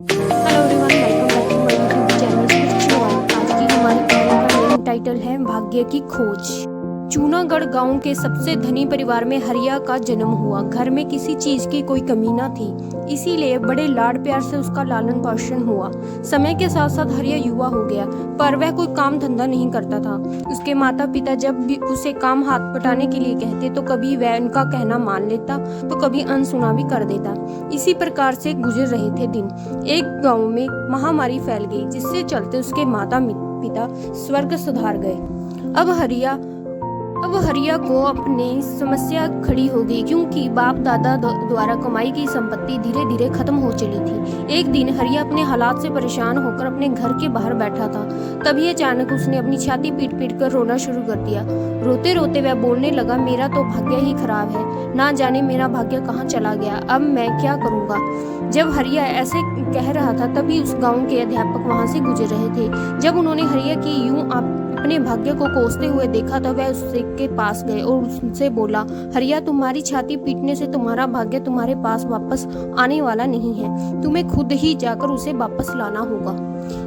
Hello everyone, welcome back to my YouTube channel spiritual. आज की हमारी कहानी का नेम टाइटल है भाग्य की खोज। चूनागढ़ गांव के सबसे धनी परिवार में हरिया का जन्म हुआ। घर में किसी चीज की कोई कमी न थी, इसीलिए बड़े लाड प्यार से उसका लालन पालन हुआ। समय के साथ साथ हरिया युवा हो गया, पर वह कोई काम धंधा नहीं करता था। उसके माता पिता जब भी उसे काम हाथ बटाने के लिए कहते तो कभी वह उनका कहना मान लेता तो कभी अनसुना भी कर देता। इसी प्रकार से गुजर रहे थे दिन। एक गांव में महामारी फैल गई, जिससे चलते उसके माता पिता स्वर्ग सुधार गए। अब हरिया को अपनी समस्या खड़ी हो गई, क्योंकि बाप दादा द्वारा कमाई की संपत्ति धीरे धीरे खत्म हो चली थी। एक दिन हरिया अपने हालात से परेशान होकर अपने घर के बाहर बैठा था। तभी अचानक उसने अपनी छाती पीट पीट कर रोना शुरू कर दिया। रोते रोते वह बोलने लगा, मेरा तो भाग्य ही खराब है, ना जाने मेरा भाग्य कहाँ चला गया, अब मैं क्या करूँगा। जब हरिया ऐसे कह रहा था, तभी उस गाँव के अध्यापक वहाँ से गुजर रहे थे। जब उन्होंने हरिया की यूं अपने भाग्य को कोसते हुए देखा तो वह उसके पास गए और उससे बोला, हरिया, तुम्हारी छाती पीटने से तुम्हारा भाग्य तुम्हारे पास वापस आने वाला नहीं है, तुम्हें खुद ही जाकर उसे वापस लाना होगा।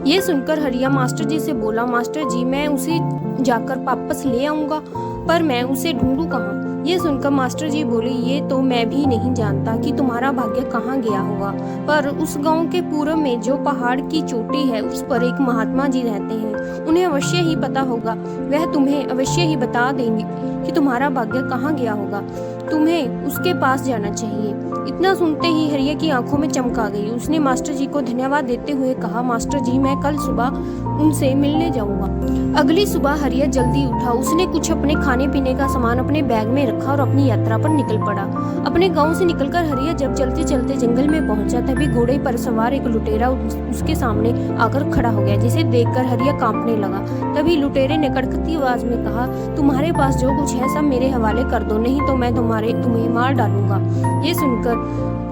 ये सुनकर हरिया मास्टर जी से बोला, मास्टर जी, मैं उसे जाकर वापस ले आऊंगा, पर मैं उसे ढूंढूं कहाँ। ये सुनकर मास्टर जी बोले, ये तो मैं भी नहीं जानता कि तुम्हारा भाग्य कहाँ गया होगा, पर उस गांव के पूर्व में जो पहाड़ की चोटी है, उस पर एक महात्मा जी रहते हैं, उन्हें अवश्य ही पता होगा। वह तुम्हें अवश्य ही बता देंगे कि तुम्हारा भाग्य कहाँ गया होगा। तुम्हें उसके पास जाना चाहिए। इतना सुनते ही हरिया की आंखों में चमक आ गई। उसने मास्टर जी को धन्यवाद देते हुए कहा, मास्टर जी, मैं कल सुबह उनसे मिलने जाऊंगा। अगली सुबह हरिया जल्दी उठा। उसने कुछ अपने खाने पीने का सामान अपने बैग में रखा और अपनी यात्रा पर निकल पड़ा। अपने गांव से निकलकर हरिया जब चलते चलते जंगल में पहुंचा, तभी घोड़े पर सवार एक लुटेरा उसके सामने आकर खड़ा हो गया, जिसे देखकर हरिया कांपने लगा। तभी लुटेरे ने कड़कती आवाज में कहा, तुम्हारे पास जो कुछ है सब मेरे हवाले कर दो, नहीं तो मैं तुम्हें मार डालूंगा। ये सुनकर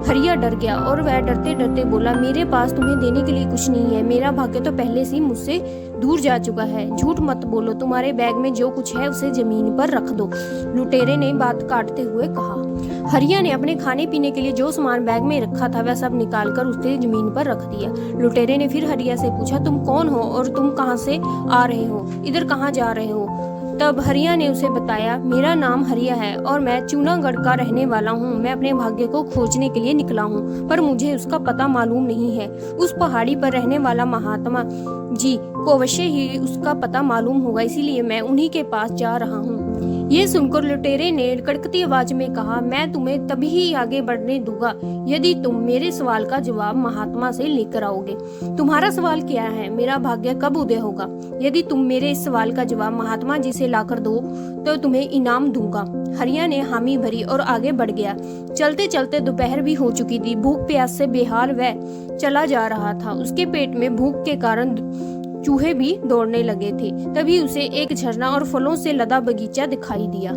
हरिया डर गया और वह डरते डरते बोला, मेरे पास तुम्हें देने के लिए कुछ नहीं है, मेरा भाग्य तो पहले से ही मुझसे दूर जा चुका है। झूठ मत बोलो, तुम्हारे बैग में जो कुछ है उसे जमीन पर रख दो, लुटेरे ने बात काटते हुए कहा। हरिया ने अपने खाने पीने के लिए जो सामान बैग में रखा था वह सब निकालकर उसे जमीन पर रख दिया। लुटेरे ने फिर हरिया से पूछा, तुम कौन हो और तुम कहाँ से आ रहे हो, इधर कहाँ जा रहे हो। तब हरिया ने उसे बताया, मेरा नाम हरिया है और मैं चूनागढ़ का रहने वाला हूँ। मैं अपने भाग्य को खोजने के लिए निकला हूँ, पर मुझे उसका पता मालूम नहीं है। उस पहाड़ी पर रहने वाला महात्मा जी को अवश्य ही उसका पता मालूम होगा, इसीलिए मैं उन्हीं के पास जा रहा हूँ। ये सुनकर लुटेरे ने कड़कती आवाज में कहा, मैं तुम्हें तभी ही आगे बढ़ने दूंगा यदि तुम मेरे सवाल का जवाब महात्मा से लेकर आओगे। तुम्हारा सवाल क्या है, मेरा भाग्य कब उदय होगा? यदि तुम मेरे इस सवाल का जवाब महात्मा जी से लाकर दो तो तुम्हें इनाम दूंगा। हरिया ने हामी भरी और आगे बढ़ गया। चलते चलते दोपहर भी हो चुकी थी। भूख प्यास से बेहाल वह चला जा रहा था। उसके पेट में भूख के कारण चूहे भी दौड़ने लगे थे। तभी उसे एक झरना और फलों से लदा बगीचा दिखाई दिया।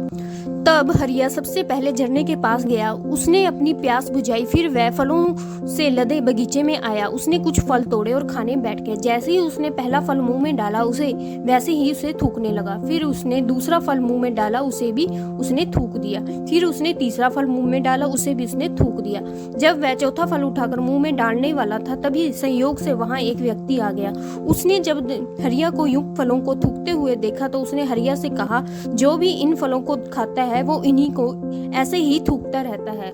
तब हरिया सबसे पहले झरने के पास गया। उसने अपनी प्यास बुझाई, फिर वह फलों से लदे बगीचे में आया। उसने कुछ फल तोड़े और खाने बैठ गया। जैसे ही उसने पहला फल मुंह में डाला, वैसे ही उसे थूकने लगा। फिर उसने दूसरा फल मुंह में डाला, उसे भी उसने थूक दिया। फिर उसने तीसरा फल मुंह में डाला, उसे भी उसने थूक दिया। जब वह चौथा फल उठाकर मुंह में डालने वाला था, तभी संयोग से वहां एक व्यक्ति आ गया। उसने जब हरिया को यूं फलों को थूकते हुए देखा तो उसने हरिया से कहा, जो भी इन फलों को खाता है वो इन्हीं को ऐसे ही थूकता रहता है।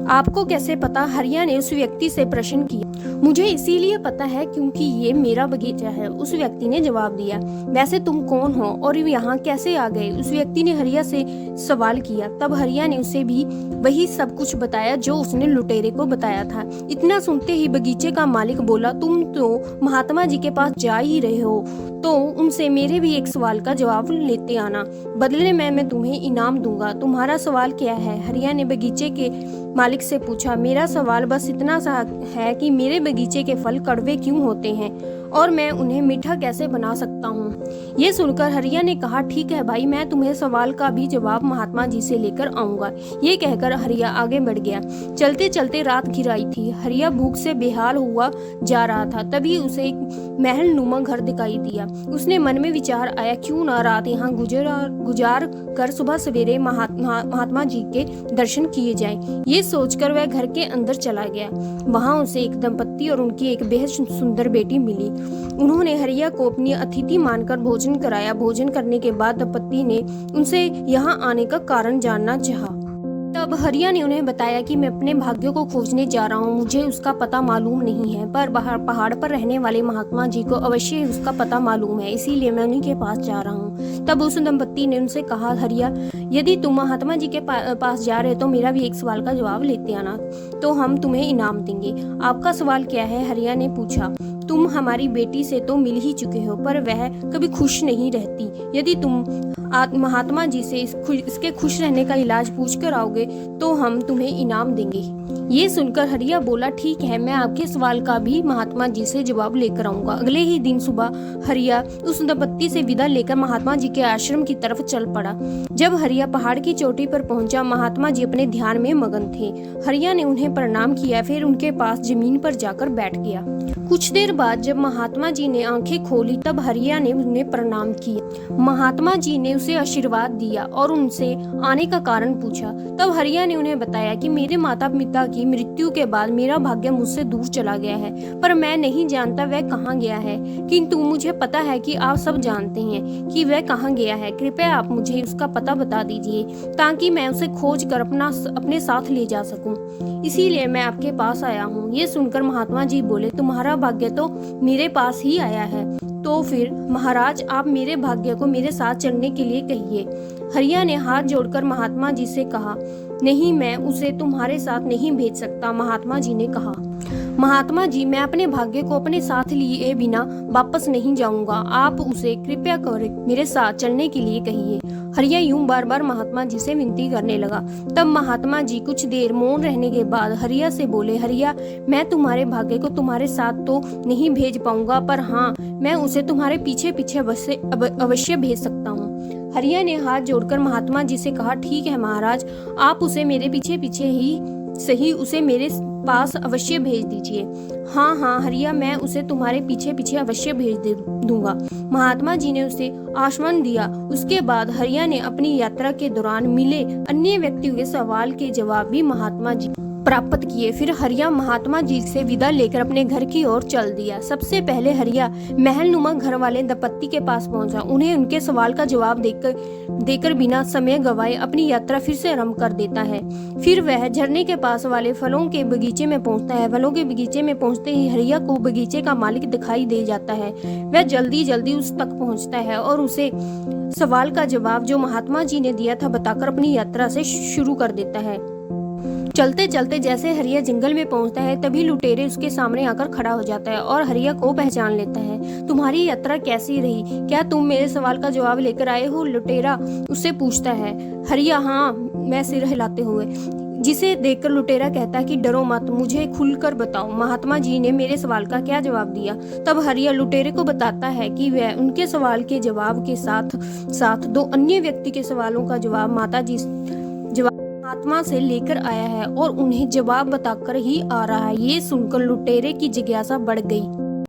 आपको कैसे पता? हरिया ने उस व्यक्ति से प्रश्न किया। मुझे इसीलिए पता है क्योंकि ये मेरा बगीचा है, उस व्यक्ति ने जवाब दिया। वैसे तुम कौन हो और यहाँ कैसे आ गए? उस व्यक्ति ने हरिया से सवाल किया। तब हरिया ने उसे भी वही सब कुछ बताया जो उसने लुटेरे को बताया था। इतना सुनते ही बगीचे का मालिक बोला, तुम तो महात्मा जी के पास जा ही रहे हो, तो उनसे मेरे भी एक सवाल का जवाब लेते आना, बदले में मैं तुम्हें इनाम दूंगा। तुम्हारा सवाल क्या है? हरिया ने बगीचे के मालिक से पूछा। मेरा सवाल बस इतना सा है कि मेरे बगीचे के फल कड़वे क्यों होते हैं और मैं उन्हें मीठा कैसे बना सकता हूँ। ये सुनकर हरिया ने कहा, ठीक है भाई, मैं तुम्हें सवाल का भी जवाब महात्मा जी से लेकर आऊंगा। ये कहकर हरिया आगे बढ़ गया। चलते चलते रात घिर आई थी। हरिया भूख से बेहाल हुआ जा रहा था। तभी उसे एक महल नुमा घर दिखाई दिया। उसने मन में विचार आया, क्यों ना रात यहाँ गुजार कर सुबह सवेरे महात्मा जी के दर्शन किए जाएं। ये सोचकर वह घर के अंदर चला गया। वहां उसे एक दंपत्ति और उनकी एक बेहद सुंदर बेटी मिली। उन्होंने हरिया को अपनी अतिथि मानकर भोजन कराया। भोजन करने के बाद दंपत्ति ने उनसे यहाँ आने का कारण जानना चाहा। तब हरिया ने उन्हें बताया कि मैं अपने भाग्य को खोजने जा रहा हूँ। मुझे उसका पता मालूम नहीं है, पर पहाड़ पर रहने वाले महात्मा जी को अवश्य उसका पता मालूम है, इसीलिए मैं उन्हीं के पास जा रहा हूँ। तब उस दंपत्ति ने उनसे कहा, हरिया, यदि तुम महात्मा जी के पास जा रहे हो तो मेरा भी एक सवाल का जवाब लेते आना, तो हम तुम्हें इनाम देंगे। आपका सवाल क्या है? हरिया ने पूछा। तुम हमारी बेटी से तो मिल ही चुके हो, पर वह कभी खुश नहीं रहती। यदि तुम महात्मा जी से इसके खुश रहने का इलाज पूछ कर आओगे तो हम तुम्हें इनाम देंगे। ये सुनकर हरिया बोला, ठीक है, मैं आपके सवाल का भी महात्मा जी से जवाब लेकर आऊंगा। अगले ही दिन सुबह हरिया उस दंपत्ति से विदा लेकर महात्मा जी के आश्रम की तरफ चल पड़ा। जब हरिया पहाड़ की चोटी पर पहुंचा, महात्मा जी अपने ध्यान में मगन थे। हरिया ने उन्हें प्रणाम किया, फिर उनके पास जमीन पर जाकर बैठ गया। कुछ देर बाद जब महात्मा जी ने आंखें खोली, तब हरिया ने उन्हें प्रणाम किया। महात्मा जी ने उसे आशीर्वाद दिया और उनसे आने का कारण पूछा। तब हरिया ने उन्हें बताया कि मेरे माता पिता की मृत्यु के बाद मेरा भाग्य मुझसे दूर चला गया है, पर मैं नहीं जानता वह कहाँ गया है। किंतु मुझे पता है कि आप सब जानते हैं कि वह कहाँ गया है। कृपया आप मुझे उसका पता बता दीजिए, ताकि मैं उसे खोज कर अपने साथ ले जा सकूं। इसीलिए मैं आपके पास आया हूँ। ये सुनकर महात्मा जी बोले, तुम्हारा भाग्य तो मेरे पास ही आया है, तो फिर महाराज आप मेरे भाग्य को मेरे साथ चलने के लिए कहिए। हरिया ने हाथ जोड़कर महात्मा जी से कहा, नहीं, मैं उसे तुम्हारे साथ नहीं भेज सकता। महात्मा जी ने कहा, महात्मा जी, मैं अपने भाग्य को अपने साथ लिए बिना वापस नहीं जाऊंगा। आप उसे कृपया कर मेरे साथ चलने के लिए कहिए। हरिया यूं बार बार महात्मा जी से विनती करने लगा। तब महात्मा जी कुछ देर मौन रहने के बाद हरिया से बोले, हरिया, मैं तुम्हारे भाग्य को तुम्हारे साथ तो नहीं भेज पाऊंगा, पर हाँ, मैं उसे तुम्हारे पीछे पीछे अवश्य भेज सकता हूँ। हरिया ने हाथ जोड़कर महात्मा जी से कहा, ठीक है महाराज, आप उसे मेरे पीछे पीछे ही सही उसे मेरे पास अवश्य भेज दीजिए। हाँ हाँ हरिया, मैं उसे तुम्हारे पीछे पीछे अवश्य भेज दूंगा। महात्मा जी ने उसे आश्वासन दिया। उसके बाद हरिया ने अपनी यात्रा के दौरान मिले अन्य व्यक्तियों के सवाल के जवाब भी महात्मा जी प्राप्त किए। फिर हरिया महात्मा जी से विदा लेकर अपने घर की ओर चल दिया। सबसे पहले हरिया महल नुमा घर वाले दंपत्ति के पास पहुंचा। उन्हें उनके सवाल का जवाब देकर बिना समय गवाए अपनी यात्रा फिर से आरंभ कर देता है। फिर वह झरने के पास वाले फलों के बगीचे में पहुंचता है। फलों के बगीचे में पहुंचते ही हरिया को बगीचे का मालिक दिखाई दे जाता है। वह जल्दी जल्दी उस तक पहुंचता है और उसे सवाल का जवाब जो महात्मा जी ने दिया था बताकर अपनी यात्रा से शुरू कर देता है। चलते चलते जैसे हरिया जंगल में पहुंचता है, तभी लुटेरे उसके सामने आकर खड़ा हो जाता है और हरिया को पहचान लेता है। तुम्हारी यात्रा कैसी रही? क्या तुम मेरे सवाल का जवाब लेकर आए हो? लुटेरा उससे पूछता है। हरिया, हाँ, मैं सिर हिलाते हुए, जिसे देखकर लुटेरा कहता है कि डरो मत, मुझे खुलकर बताओ, महात्मा जी ने मेरे सवाल का क्या जवाब दिया। तब हरिया लुटेरे को बताता है कि वह उनके सवाल के जवाब के साथ साथ दो अन्य व्यक्ति के सवालों का जवाब महात्मा से लेकर आया है और उन्हें जवाब बताकर ही आ रहा है। ये सुनकर लुटेरे की जिज्ञासा बढ़ गई।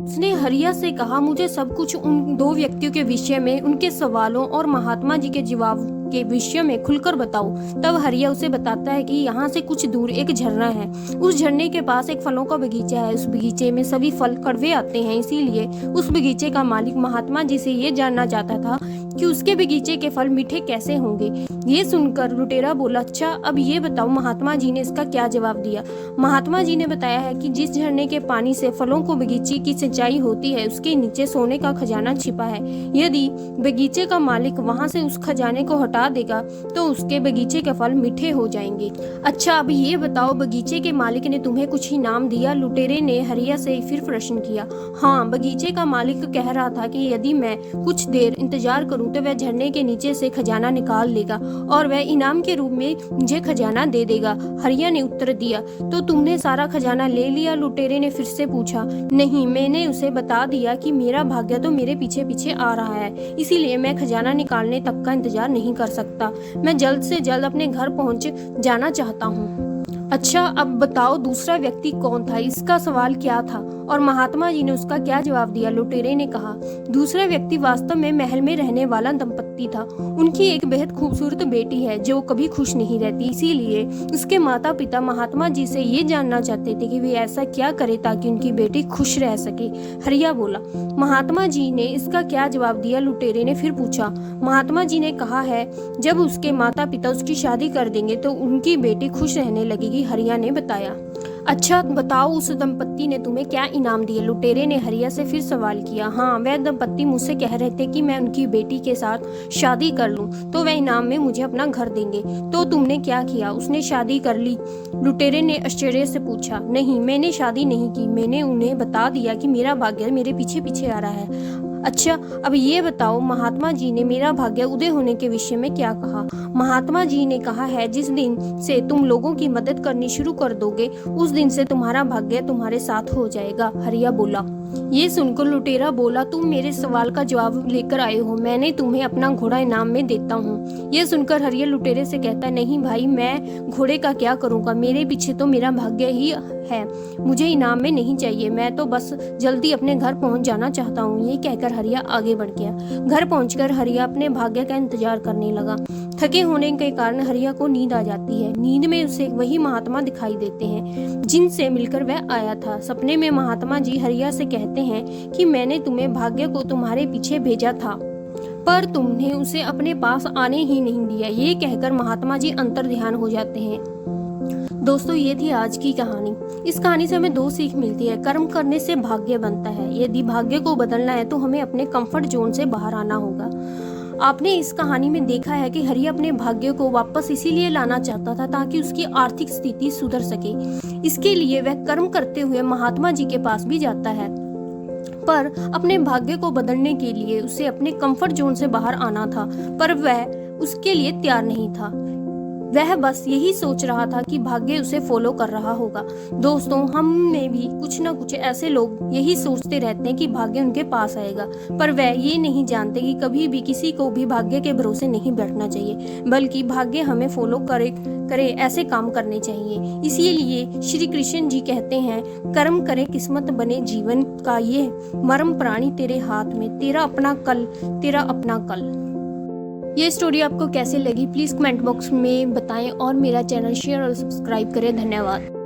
उसने हरिया से कहा, मुझे सब कुछ उन दो व्यक्तियों के विषय में, उनके सवालों और महात्मा जी के जवाब के विषय में खुलकर बताओ। तब हरिया उसे बताता है कि यहाँ से कुछ दूर एक झरना है। उस झरने के पास एक फलों का बगीचा है। उस बगीचे में सभी फल कड़वे आते हैं, इसीलिए उस बगीचे का मालिक महात्मा जी से ये जानना चाहता था कि उसके बगीचे के फल मीठे कैसे होंगे। ये सुनकर लुटेरा बोला, अच्छा, अब ये बताओ महात्मा जी ने इसका क्या जवाब दिया। महात्मा जी ने बताया है कि जिस झरने के पानी से फलों को बगीचे की सिंचाई होती है, उसके नीचे सोने का खजाना छिपा है। यदि बगीचे का मालिक वहां से उस खजाने को हटा बता देगा तो उसके बगीचे के फल मीठे हो जाएंगे। अच्छा अब ये बताओ, बगीचे के मालिक ने तुम्हें कुछ इनाम दिया? लुटेरे ने हरिया से फिर प्रश्न किया। हाँ, बगीचे का मालिक कह रहा था कि यदि मैं कुछ देर इंतजार करूं तो वह झरने के नीचे से खजाना निकाल लेगा और वह इनाम के रूप में मुझे खजाना दे देगा। हरिया ने उत्तर दिया। तो तुमने सारा खजाना ले लिया? लुटेरे ने फिर से पूछा। नहीं, मैंने उसे बता दिया कि मेरा भाग्य तो मेरे पीछे पीछे आ रहा है, इसीलिए मैं खजाना निकालने तक का इंतजार नहीं कर सकता। मैं जल्द से जल्द अपने घर पहुंच जाना चाहता हूँ। अच्छा अब बताओ, दूसरा व्यक्ति कौन था? इसका सवाल क्या था और महात्मा जी ने उसका क्या जवाब दिया? लुटेरे ने कहा। दूसरा व्यक्ति वास्तव में महल में रहने वाला दंपत्ति था। उनकी एक बेहद खूबसूरत बेटी है जो कभी खुश नहीं रहती, इसीलिए उसके माता पिता महात्मा जी से ये जानना चाहते थे कि वे ऐसा क्या करे ताकि उनकी बेटी खुश रह सके। हरिया बोला। महात्मा जी ने इसका क्या जवाब दिया? लुटेरे ने फिर पूछा। महात्मा जी ने कहा है जब उसके माता पिता उसकी शादी कर देंगे तो उनकी बेटी खुश रहने लगेगी। हरिया ने बताया। अच्छा बताओ, उस दंपत्ति ने तुम्हें क्या इनाम दिए? लुटेरे ने हरिया से फिर सवाल किया। हाँ, वह दंपत्ति मुझसे कह रहे थे कि मैं उनकी बेटी के साथ शादी कर लूं तो वह इनाम में मुझे अपना घर देंगे। तो तुमने क्या किया? उसने शादी कर ली? लुटेरे ने आश्चर्य से पूछा। नहीं, मैंने शादी नहीं की, मैंने उन्हें बता दिया कि मेरा भाग्य मेरे पीछे पीछे आ रहा है। अच्छा अब ये बताओ, महात्मा जी ने मेरा भाग्य उदय होने के विषय में क्या कहा? महात्मा जी ने कहा है जिस दिन से तुम लोगों की मदद करनी शुरू कर दोगे उस दिन से तुम्हारा भाग्य तुम्हारे साथ हो जाएगा। हरिया बोला। ये सुनकर लुटेरा बोला, तुम मेरे सवाल का जवाब लेकर आए हो, मैंने तुम्हें अपना घोड़ा इनाम में देता हूँ। ये सुनकर हरिया लुटेरे से कहता, नहीं भाई, मैं घोड़े का क्या करूँगा, मेरे पीछे तो मेरा भाग्य ही है, मुझे इनाम में नहीं चाहिए, मैं तो बस जल्दी अपने घर पहुँच जाना चाहता हूँ। ये कहकर हरिया आगे बढ़ गया। घर पहुंचकर हरिया अपने भाग्य का इंतजार करने लगा। थके होने के कारण हरिया को नींद आ जाती है। नींद में उसे वही महात्मा दिखाई देते हैं जिनसे मिलकर वह आया था। सपने में महात्मा जी हरिया से कहते हैं कि मैंने तुम्हें भाग्य को तुम्हारे पीछे भेजा था पर तुमने उसे अपने पास आने ही नहीं दिया। ये कहकर महात्मा जी अंतर्ध्यान हो जाते हैं। दोस्तों, ये थी आज की कहानी। इस कहानी से हमें 2 सीख मिलती है। कर्म करने से भाग्य बनता है। यदि भाग्य को बदलना है तो हमें अपने कंफर्ट जोन से बाहर आना होगा। आपने इस कहानी में देखा है कि हरिया अपने भाग्य को वापस इसीलिए लाना चाहता था ताकि उसकी आर्थिक स्थिति सुधर सके। इसके लिए वह कर्म करते हुए महात्मा जी के पास भी जाता है, पर अपने भाग्य को बदलने के लिए उसे अपने कंफर्ट जोन से बाहर आना था, पर वह उसके लिए तैयार नहीं था। वह बस यही सोच रहा था कि भाग्य उसे फॉलो कर रहा होगा। दोस्तों, हम में भी कुछ न कुछ ऐसे लोग यही सोचते रहते हैं कि भाग्य उनके पास आएगा, पर वह ये नहीं जानते कि कभी भी किसी को भी भाग्य के भरोसे नहीं बैठना चाहिए, बल्कि भाग्य हमें फॉलो करे ऐसे काम करने चाहिए। इसीलिए श्री कृष्ण जी कहते हैं, कर्म करे किस्मत बने जीवन का ये मर्म प्राणी तेरे हाथ में, तेरा अपना कल, तेरा अपना कल। ये स्टोरी आपको कैसे लगी प्लीज कमेंट बॉक्स में बताएं और मेरा चैनल शेयर और सब्सक्राइब करें। धन्यवाद।